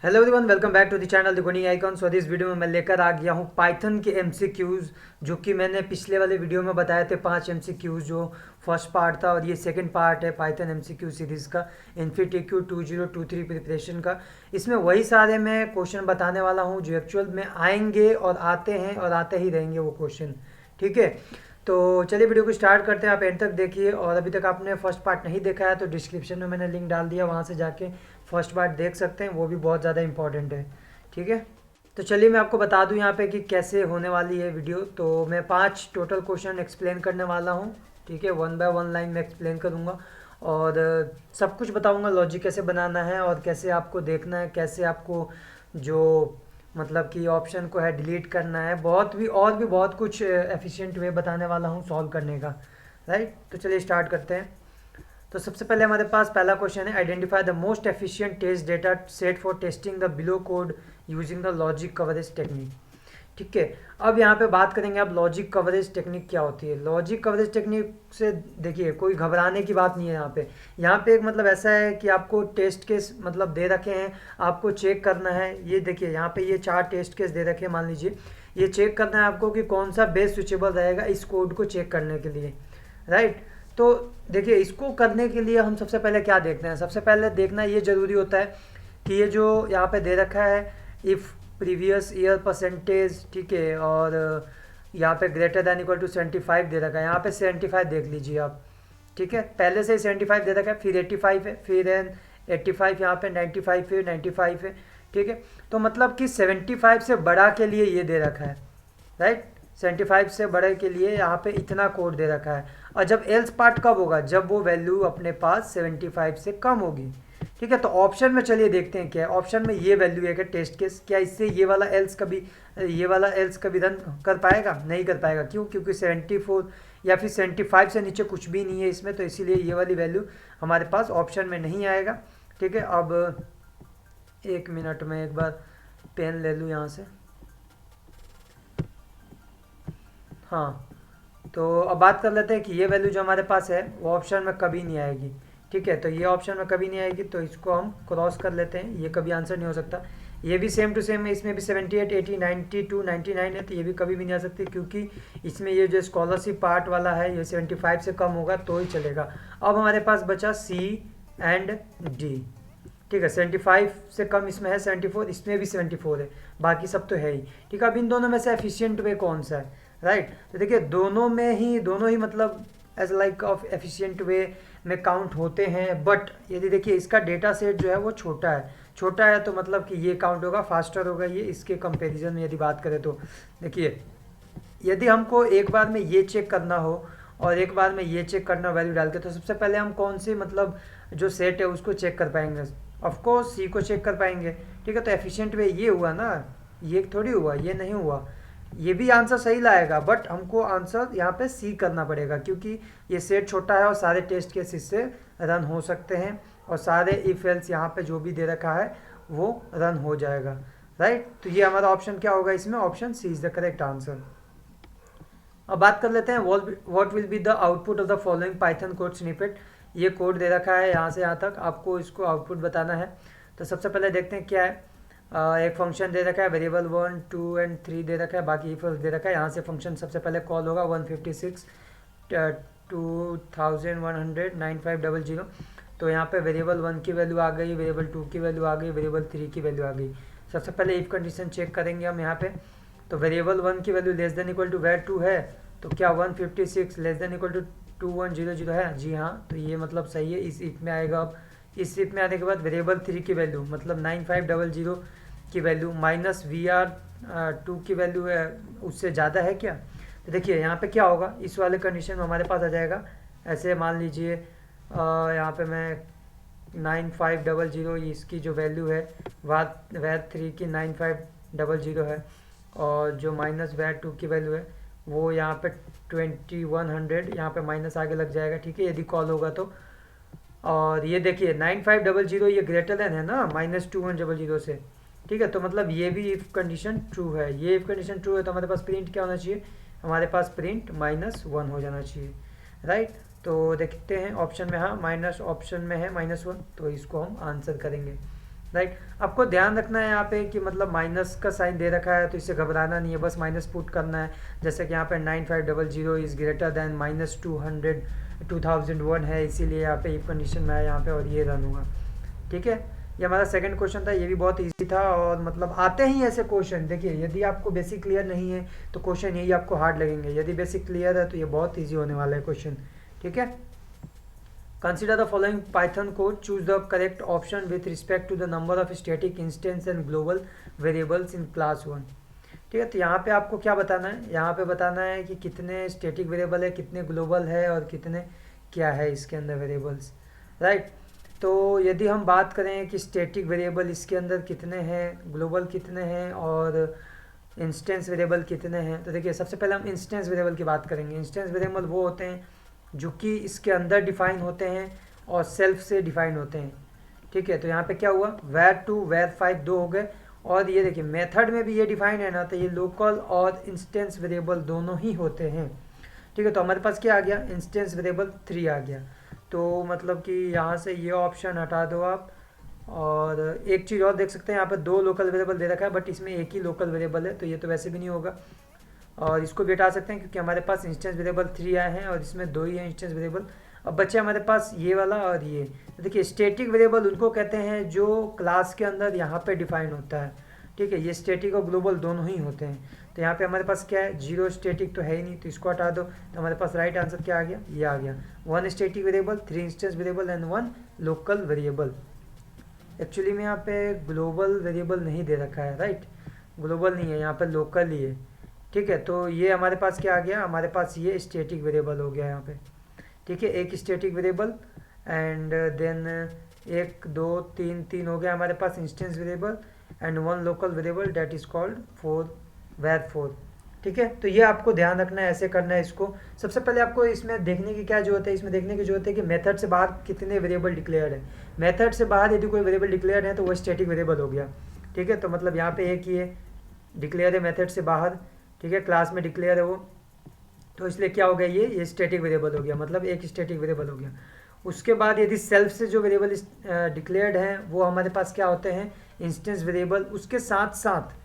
Hello everyone, welcome back to the channel the coding icon. So this video में मैं लेकर आ गया हूँ पाइथन के एमसीक्यूज़, जो कि मैंने पिछले वाले वीडियो में बताए थे 5 एमसीक्यूज़, जो फर्स्ट पार्ट था और ये सेकंड पार्ट है पाइथन एमसीक्यू सीरीज़ का इन्फिटिक्यू 2023 प्रिपरेशन का। इसमें वही सारे मैं क्वेश्चन बताने वाला हूँ जो एक्चुअल में आएंगे और आते हैं और आते ही रहेंगे वो क्वेश्चन। ठीक है, तो चलिए वीडियो को स्टार्ट करते हैं। आप एंड तक देखिए, और अभी तक आपने फर्स्ट पार्ट नहीं देखा है तो डिस्क्रिप्शन में मैंने लिंक डाल दिया, वहाँ से जाके फर्स्ट पार्ट देख सकते हैं, वो भी बहुत ज़्यादा इंपॉर्टेंट है। ठीक है, तो चलिए मैं आपको बता दूं यहाँ पे कि कैसे होने वाली है वीडियो। तो मैं 5 टोटल क्वेश्चन एक्सप्लेन करने वाला हूँ। ठीक है, 1 बाय 1 लाइन में एक्सप्लेन करूँगा और सब कुछ बताऊँगा, लॉजिक कैसे बनाना है और कैसे आपको देखना है, कैसे आपको जो मतलब कि ऑप्शन को है डिलीट करना है, बहुत भी बहुत कुछ एफिशिएंट वे बताने वाला हूँ सॉल्व करने का। राइट, तो चलिए स्टार्ट करते हैं। तो सबसे पहले हमारे पास पहला क्वेश्चन है, identify the most efficient test data set for testing the below code using the logic coverage technique. ठीक है, अब यहाँ पे बात करेंगे अब लॉजिक कवरेज टेक्निक क्या होती है। लॉजिक कवरेज टेक्निक से देखिए कोई घबराने की बात नहीं है। यहाँ पे एक मतलब ऐसा है कि आपको टेस्ट केस मतलब दे रखे हैं, आपको चेक करना है। ये देखिए यहाँ पे ये 4 टेस्ट केस दे रखे हैं, मान लीजिए ये चेक करना है आपको कि कौन सा बेस्ट स्विचेबल रहेगा इस कोड को चेक करने के लिए। राइट, तो देखिए इसको करने के लिए हम सबसे पहले क्या देखते हैं, सबसे पहले देखना ये ज़रूरी होता है कि ये जो यहाँ पे दे रखा है इफ़ प्रीवियस ईयर परसेंटेज, ठीक है, और यहाँ पे ग्रेटर दैन इक्वल टू 75 दे रखा है, यहाँ पे 75 देख लीजिए आप। ठीक है, पहले से ही 75 दे रखा है, फिर 85 है, फिर 85, यहाँ पे 95 फिर 95 है। ठीक है, तो मतलब कि 75 से बड़ा के लिए ये दे रखा है। राइट, 75 से बड़े के लिए यहाँ पे इतना कोड दे रखा है। और जब एल्स पार्ट कब होगा, जब वो वैल्यू अपने पास 75 से कम होगी। ठीक है, तो ऑप्शन में चलिए देखते हैं क्या है। ऑप्शन में ये वैल्यू है कि टेस्ट केस, क्या इससे ये वाला एल्स कभी रन कर पाएगा? नहीं कर पाएगा। क्यों? क्योंकि 74 या फिर 75 से नीचे कुछ भी नहीं है इसमें, तो इसीलिए ये वाली वैल्यू हमारे पास ऑप्शन में नहीं आएगा। ठीक है, अब 1 मिनट में एक बार पेन ले लूँ यहाँ से। हाँ, तो अब बात कर लेते हैं कि ये वैल्यू जो हमारे पास है वो ऑप्शन में कभी नहीं आएगी। ठीक है, तो ये ऑप्शन में कभी नहीं आएगी, तो इसको हम क्रॉस कर लेते हैं, ये कभी आंसर नहीं हो सकता। ये भी सेम टू सेम है, इसमें भी 78, 80, 92, 99 है, तो ये भी कभी भी नहीं आ सकती, क्योंकि इसमें ये जो स्कॉलरशिप पार्ट वाला है ये 75 से कम होगा तो ही चलेगा। अब हमारे पास बचा सी एंड डी। ठीक है, 75 से कम इसमें है 74, इसमें भी 74 है, बाकी सब तो है ही। ठीक है, अब इन दोनों में से एफिशिएंट वे कौन सा है? राइट, तो देखिए दोनों ही मतलब as like of efficient way में काउंट होते हैं, बट यदि देखिए इसका डेटा सेट जो है वो छोटा है तो मतलब कि ये काउंट होगा, फास्टर होगा ये इसके कंपैरिजन में। यदि बात करें तो देखिए, यदि हमको एक बार में ये चेक करना हो और एक बार में ये चेक करना वैल्यू डाल के, तो सबसे पहले हम कौन सी मतलब जो सेट है उसको चेक कर पाएंगे? ऑफकोर्स सी को चेक कर पाएंगे। ठीक है, तो एफिशिएंट वे ये हुआ ना, ये थोड़ी हुआ, ये नहीं हुआ। ये भी आंसर सही लाएगा, बट हमको आंसर यहाँ पे सी करना पड़ेगा, क्योंकि ये सेट छोटा है और सारे टेस्ट केस इससे रन हो सकते हैं और सारे इफ एल्स यहाँ पे जो भी दे रखा है वो रन हो जाएगा। राइट, तो ये हमारा ऑप्शन क्या होगा इसमें? Option C is the correct answer. अब बात कर लेते हैं what will be the output of the following Python code snippet. ये कोड दे रखा है यहाँ से यहाँ तक, आपको इसको आउटपुट बताना है। तो सबसे पहले देखते हैं क्या है। एक फंक्शन दे रखा है, वेरिएबल 1, 2 एंड 3 दे रखा है, बाकी इफ दे रखा है। यहाँ से फंक्शन सबसे पहले कॉल होगा 156 2100 तो यहाँ पे वेरिएबल 1 की वैल्यू आ गई, वेरिएबल 2 की वैल्यू आ गई, वेरिएबल 3 की वैल्यू आ गई। सबसे पहले इफ कंडीशन चेक करेंगे हम यहाँ पे। तो वेरिएबल 1 की value less than equal to var 2 है, तो क्या 156 लेस देन इक्वल टू 2100 है? जी हाँ, तो ये मतलब सही है, इस इफ में आएगा। अब इस इफ में आने के बाद वेरिएबल 3 की वैल्यू मतलब 9500 की वैल्यू माइनस VR2 की वैल्यू है, उससे ज़्यादा है क्या? तो देखिए यहाँ पे क्या होगा, इस वाले कंडीशन में हमारे पास आ जाएगा ऐसे, मान लीजिए यहाँ पे मैं 9500 इसकी जो वैल्यू है वैर 3 की 9500 है, और जो माइनस वैर 2 की वैल्यू है वो यहाँ पे 2100, यहाँ पे माइनस आगे लग जाएगा। ठीक है, यदि कॉल होगा तो। और ये देखिए 9500 ये ग्रेटर देन है ना -2100 से। ठीक है, तो मतलब ये भी इफ कंडीशन ट्रू है, ये इफ कंडीशन ट्रू है तो हमारे पास प्रिंट क्या होना चाहिए? हमारे पास प्रिंट -1 हो जाना चाहिए। राइट, तो देखते हैं ऑप्शन में, हाँ माइनस ऑप्शन में है -1, तो इसको हम आंसर करेंगे। राइट। आपको ध्यान रखना है यहाँ पे कि मतलब माइनस का साइन दे रखा है तो इससे घबराना नहीं है, बस माइनस पुट करना है। जैसे कि यहाँ पे 9500 इज़ ग्रेटर दैन -200 2001 है, इसीलिए यहाँ पे इफ कंडीशन में है यहाँ पे और ये रन हुआ। ठीक है, ये हमारा सेकंड क्वेश्चन था, ये भी बहुत इजी था। और मतलब आते ही ऐसे क्वेश्चन, देखिए यदि आपको बेसिक क्लियर नहीं है तो क्वेश्चन यही आपको हार्ड लगेंगे, यदि बेसिक क्लियर है तो ये बहुत ईजी होने वाला है क्वेश्चन। ठीक है, consider the following Python code, choose the correct option with respect to the number of static instance and global variables in class 1। ठीक है, तो यहाँ पे आपको क्या बताना है, यहाँ पे बताना है कि कितने स्टैटिक वेरिएबल है, कितने ग्लोबल है और कितने क्या है इसके अंदर वेरिएबल्स, राइट। तो यदि हम बात करें कि स्टैटिक वेरिएबल इसके अंदर कितने हैं, ग्लोबल कितने हैं और इंस्टेंस वेरिएबल कितने हैं, तो देखिए सबसे पहले हम इंस्टेंस वेरिएबल की बात करेंगे। इंस्टेंस वेरिएबल वो होते हैं जो कि इसके अंदर डिफाइन होते हैं और सेल्फ से डिफाइन होते हैं। ठीक है, तो यहाँ पे क्या हुआ, var2 var5 दो हो गए। और ये देखिए मेथड में भी ये डिफाइन है ना, तो ये लोकल और इंस्टेंस वेरिएबल दोनों ही होते हैं। ठीक है, तो हमारे पास क्या आ गया, इंस्टेंस वेरिएबल 3 आ गया। तो मतलब कि यहाँ से ये ऑप्शन हटा दो आप। और एक चीज़ और देख सकते हैं, यहाँ पर 2 लोकल वेरिएबल दे रखा है बट इसमें एक ही लोकल वेरिएबल है, तो ये तो वैसे भी नहीं होगा। और इसको भी हटा सकते हैं क्योंकि हमारे पास इंस्टेंस वेरिएबल 3 आए हैं और इसमें 2 ही है इंस्टेंस वेरिएबल। अब बच्चे हमारे पास ये वाला और ये। तो देखिए स्टैटिक वेरिएबल उनको कहते हैं जो क्लास के अंदर यहाँ पे डिफाइन होता है। ठीक है, ये स्टैटिक और ग्लोबल दोनों ही होते हैं। तो यहाँ पे हमारे पास क्या है, 0 स्टैटिक तो है ही नहीं, तो इसको हटा दो। तो हमारे पास राइट आंसर क्या आ गया, ये आ गया 1 static variable, 3 instance variable and 1 local variable. Actually में यहाँ पे ग्लोबल वेरिएबल नहीं दे रखा है, राइट, ग्लोबल नहीं है यहाँ पे, लोकल ही है। ठीक है, तो ये हमारे पास क्या आ गया, हमारे पास ये स्टैटिक वेरिएबल हो गया यहाँ पे। ठीक है, एक स्टैटिक वेरिएबल एंड देन 1 2 3 3 हो गया हमारे पास instance variable and 1 local variable that is called var4। ठीक है, तो ये आपको ध्यान रखना है, ऐसे करना है इसको। सबसे पहले आपको इसमें देखने की क्या जरूरत है, इसमें देखने की जरूरत है कि मेथड से बाहर कितने वेरिएबल डिक्लेयर है। मेथड से बाहर यदि कोई वेरिएबल डिक्लेयर है तो वो स्टैटिक वेरिएबल हो गया। ठीक है, तो मतलब यहाँ पे एक ही है डिक्लेयर है मेथड से बाहर। ठीक है, क्लास में डिक्लेयर है वो, तो इसलिए क्या हो गया, ये स्टैटिक वेरिएबल हो गया, मतलब एक स्टैटिक वेरिएबल हो गया। उसके बाद यदि सेल्फ से जो वेरिएबल डिक्लेयर्ड हैं वो हमारे पास क्या होते हैं, इंस्टेंस वेरिएबल। उसके साथ साथ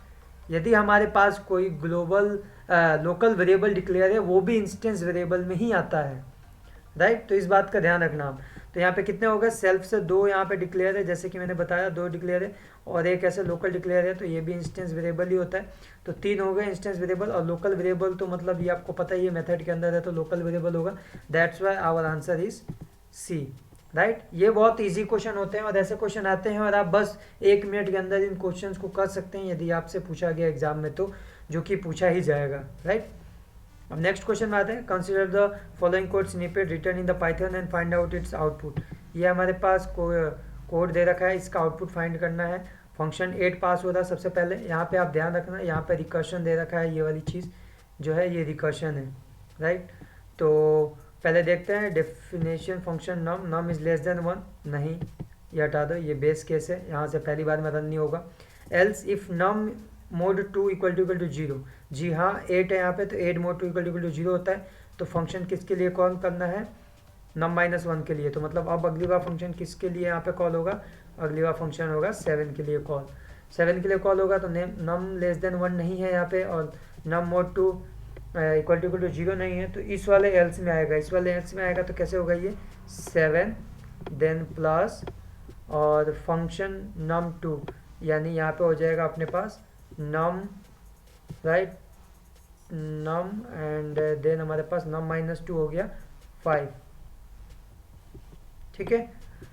यदि हमारे पास कोई ग्लोबल लोकल वेरिएबल डिक्लेयर है वो भी इंस्टेंस वेरिएबल में ही आता है, राइट। तो इस बात का ध्यान रखना आप। तो यहाँ पे कितने हो गए, सेल्फ से 2 यहाँ पे डिक्लेयर है, जैसे कि मैंने बताया 2 डिक्लेयर है और एक ऐसे लोकल डिक्लेयर है, तो ये भी इंस्टेंस वेरिएबल ही होता है। तो 3 हो गए इंस्टेंस वेरिएबल। और लोकल वेरिएबल तो मतलब ये आपको पता ही है मेथड के अंदर है तो लोकल वेरिएबल होगा। That's why our answer is C, right. ये बहुत इजी क्वेश्चन होते हैं और ऐसे क्वेश्चन आते हैं और आप बस 1 मिनट के अंदर इन क्वेश्चंस को कर सकते हैं यदि आपसे पूछा गया एग्जाम में, तो जो कि पूछा ही जाएगा, राइट। अब नेक्स्ट क्वेश्चन में आते हैं, consider the following code snippet return in the Python and find out it's output. ये हमारे पास कोड दे रखा है, इसका आउटपुट फाइंड करना है। फंक्शन 8 पास हो रहा है सबसे पहले। यहाँ पे आप ध्यान रखना, यहाँ पे रिकर्शन दे रखा है, ये वाली चीज़ जो है ये रिकर्शन है, राइट। तो पहले देखते हैं definition function num is less than 1, नहीं ये हटा दो, ये बेस केस है, यहाँ से पहली बार में रन नहीं होगा। Else if num mod 2 equal to 0, जी हाँ 8 है यहाँ पे, तो 8 मोड 2 इक्वल टू 0 होता है। तो फंक्शन किसके लिए कॉल करना है, नम -1 के लिए। तो मतलब अब अगली बार फंक्शन किसके लिए यहाँ पे कॉल होगा, अगली बार फंक्शन होगा 7 के लिए कॉल। 7 के लिए कॉल होगा तो नम लेस देन 1 नहीं है यहाँ पे और नम मोड 2 इक्वल टू 0 नहीं है, तो इस वाले एल्स में आएगा, इस वाले एल्स में आएगा। तो कैसे होगा ये 7 देन प्लस और फंक्शन num2, यानी यहाँ पे हो जाएगा अपने पास num, right, num and then हमारे पास num -2 हो गया 5। ठीक है,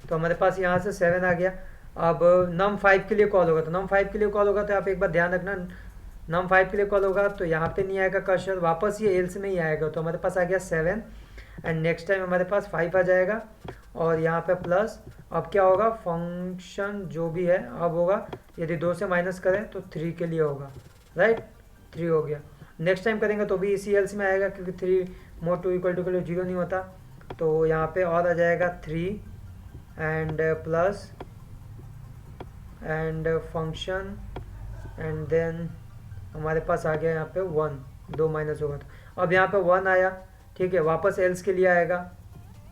तो हमारे पास यहाँ से 7 आ गया। अब num 5 के लिए कॉल होगा, तो num 5 के लिए कॉल होगा तो आप एक बार ध्यान रखना, num 5 के लिए कॉल होगा तो यहाँ पे नहीं आएगा कर्सर, वापस ये एल्स में ही आएगा। तो हमारे पास आ गया 7 एंड नेक्स्ट टाइम हमारे पास 5 आ जाएगा और यहाँ पे प्लस। अब क्या होगा, फंक्शन जो भी है अब होगा, यदि 2 से माइनस करें तो 3 के लिए होगा, राइट, 3 हो गया। नेक्स्ट टाइम करेंगे तो भी इसी एल्स में आएगा क्योंकि 3 मोड 2 इक्वल टू 0 नहीं होता। तो यहाँ पे और आ जाएगा 3 and plus and function and then हमारे पास आ गया यहाँ पे 1, 2 माइनस होगा तो अब यहाँ पे 1 आया। ठीक है, वापस एल्स के लिए आएगा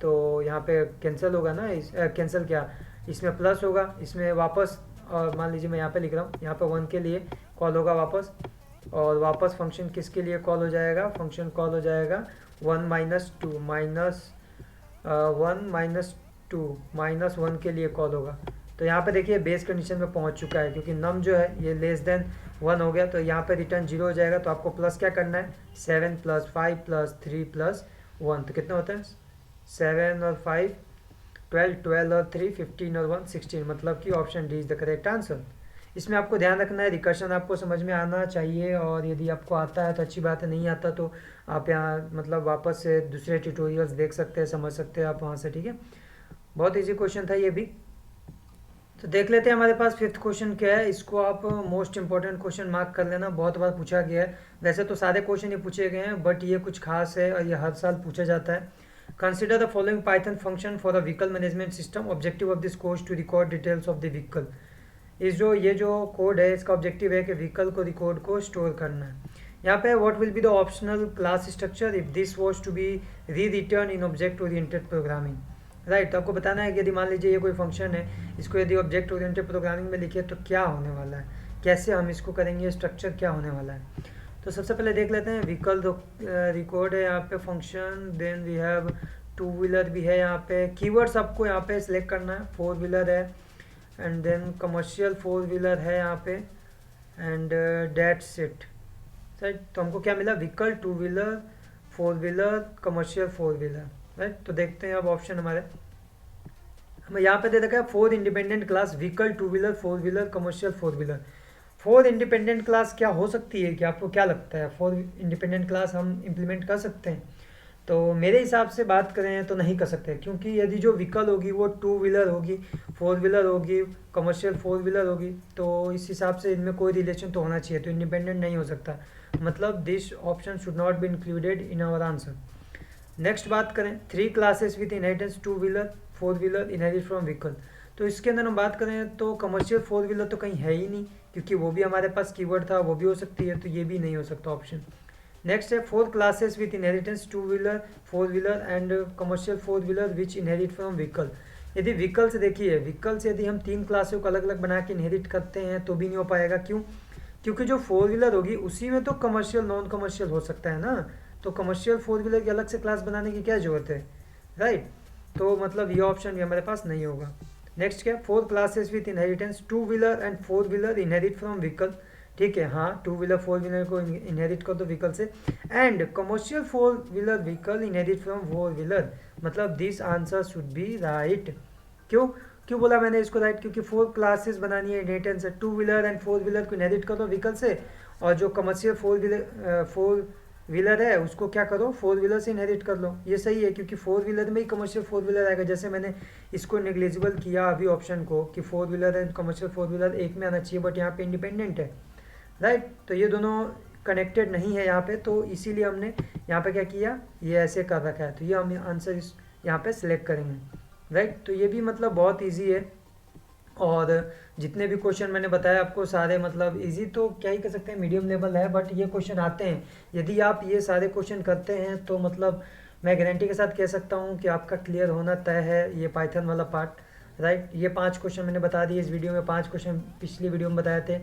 तो यहाँ पे कैंसिल होगा ना, कैंसिल क्या, इसमें प्लस होगा, इसमें वापस और मान लीजिए मैं यहाँ पे लिख रहा हूँ, यहाँ पे 1 के लिए कॉल होगा वापस, और वापस फंक्शन किसके लिए कॉल हो जाएगा, फंक्शन कॉल हो जाएगा 1 माइनस टू माइनस 1 के लिए कॉल होगा। तो यहाँ पे देखिए बेस कंडीशन में पहुँच चुका है, क्योंकि नम जो है ये लेस देन 1 हो गया, तो यहाँ पे रिटर्न 0 हो जाएगा। तो आपको प्लस क्या करना है, 7 + 5 + 3 + 1, तो कितना होता है 7 और 5 12, 12 और 3 15 और 1 16, मतलब कि option D is the correct answer. इसमें आपको ध्यान रखना है, रिकर्शन आपको समझ में आना चाहिए, और यदि आपको आता है तो अच्छी बात है, नहीं आता तो आप यहाँ मतलब वापस से दूसरे ट्यूटोरियल्स देख सकते हैं, समझ सकते हैं आप वहाँ से, ठीक है। बहुत ईजी क्वेश्चन था ये भी। तो देख लेते हैं हमारे पास 5th क्वेश्चन क्या है। इसको आप मोस्ट इंपॉर्टेंट क्वेश्चन मार्क कर लेना, बहुत बार पूछा गया है। वैसे तो सारे क्वेश्चन ये पूछे गए हैं, बट ये कुछ खास है और ये हर साल पूछा जाता है। Consider the following Python function for a vehicle management system. Objective of this course to record details of the vehicle. ये जो कोड है इसका ऑब्जेक्टिव है कि व्हीकल को रिकॉर्ड को स्टोर करना है। यहाँ पे what will be the optional class structure if this was to be rewritten in object oriented programming. Right, तो आपको बताना है कि यदि मान लीजिए ये कोई फंक्शन है, इसको यदि ऑब्जेक्ट ओरिएंटेड प्रोग्रामिंग में लिखे तो क्या होने वाला है, कैसे हम इसको करेंगे, स्ट्रक्चर क्या होने वाला है। तो सबसे पहले देख लेते हैं व्हीकल रिकॉर्ड है यहाँ पे function, then we have 2 wheeler भी है यहाँ पे। कीवर्ड्स आपको यहाँ पे सिलेक्ट करना है, 4 व्हीलर है, एंड देन कमर्शियल 4 व्हीलर है यहाँ पे, एंड डेट्स इट। राइट, तो हमको क्या मिला, vehicle 2 wheeler 4 wheeler commercial 4 wheeler. Right, तो देखते हैं अब ऑप्शन हमारे, हमें यहाँ पे दे रखा है 4 independent class vehicle 2 wheeler 4 wheeler commercial 4 wheeler. 4 independent class क्या हो सकती है, कि आपको क्या लगता है 4 इंडिपेंडेंट क्लास हम इम्प्लीमेंट कर सकते हैं? तो मेरे हिसाब से बात करें तो नहीं कर सकते, क्योंकि यदि जो व्हीकल होगी वो 2 व्हीलर होगी, 4 व्हीलर होगी, कमर्शियल 4 व्हीलर होगी, तो इस हिसाब से इनमें कोई रिलेशन तो होना चाहिए, तो इंडिपेंडेंट नहीं हो सकता। मतलब this option should not be included in our answer. Next बात करें 3 classes with inheritance 2 wheeler 4 wheeler inherit from vehicle. तो इसके अंदर हम बात करें तो कमर्शियल 4 व्हीलर तो कहीं है ही नहीं, क्योंकि वो भी हमारे पास कीवर्ड था, वो भी हो सकती है, तो ये भी नहीं हो सकता ऑप्शन। नेक्स्ट है 4 classes with inheritance 2 wheeler 4 wheeler and commercial 4 wheeler which inherit from vehicle. यदि व्हीकल से देखिए, व्हीकल से यदि हम 3 क्लासों को अलग अलग बना के इनहेरिट करते हैं तो भी नहीं हो पाएगा। क्यों? क्योंकि जो 4 व्हीलर होगी उसी में तो कमर्शियल नॉन कमर्शियल हो सकता है ना, तो कमर्शियल 4 व्हीलर की अलग से क्लास बनाने की क्या जरूरत है। राइट, तो मतलब ये ऑप्शन भी हमारे पास नहीं होगा। नेक्स्ट क्या, 4 classes with inheritance 2 wheeler and 4 wheeler inherit from vehicle. ठीक है, हाँ 2 व्हीलर 4 व्हीलर को इनहेरिट कर दो व्हीकल से, and commercial 4 wheeler vehicle inherit from 4 wheeler. मतलब this answer should be right. क्यों क्यों बोला मैंने इसको राइट? क्योंकि 4 क्लासेस बनानी है इनहेरिटेंस है, 2 व्हीलर एंड 4 व्हीलर को इनहेरिट कर दो व्हीकल से, और जो कमर्शियल 4 व्हीलर है उसको क्या करो 4 व्हीलर से इनहेरिट कर लो। ये सही है, क्योंकि 4 व्हीलर में ही कमर्शियल 4 व्हीलर आएगा। जैसे मैंने इसको नेग्लिजिबल किया अभी ऑप्शन को कि 4 व्हीलर एंड कमर्शियल 4 व्हीलर एक में आना चाहिए, बट यहाँ पे इंडिपेंडेंट है। राइट, तो ये दोनों कनेक्टेड नहीं है यहाँ पे, तो इसीलिए हमने यहाँ पे क्या किया, ये ऐसे कर रखा है। तो ये हम आंसर यहाँ पे सिलेक्ट करेंगे। राइट, तो ये भी मतलब बहुत ईजी है, और जितने भी क्वेश्चन मैंने बताया आपको सारे मतलब इजी तो क्या ही कर सकते हैं, मीडियम लेवल है, बट ये क्वेश्चन आते हैं। यदि आप ये सारे क्वेश्चन करते हैं तो मतलब मैं गारंटी के साथ कह सकता हूँ कि आपका क्लियर होना तय है ये पाइथन वाला पार्ट। राइट, ये 5 क्वेश्चन मैंने बता दिए इस वीडियो में, 5 क्वेश्चन पिछली वीडियो में बताए थे,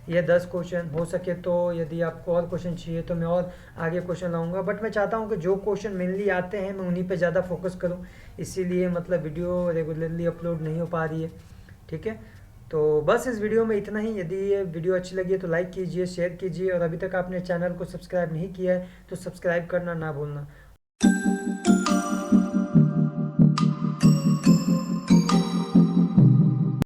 ये 10 क्वेश्चन। हो सके तो यदि आपको और क्वेश्चन चाहिए तो मैं और आगे क्वेश्चन लाऊंगा, बट मैं चाहता हूँ कि जो क्वेश्चन मेनली आते हैं मैं उन्हीं पे ज़्यादा फोकस करूँ, इसीलिए मतलब वीडियो रेगुलरली अपलोड नहीं हो पा रही है। ठीक है, तो बस इस वीडियो में इतना ही। यदि ये वीडियो अच्छी लगी है तो लाइक कीजिए, शेयर कीजिए, और अभी तक आपने चैनल को सब्सक्राइब नहीं किया है तो सब्सक्राइब करना ना भूलना।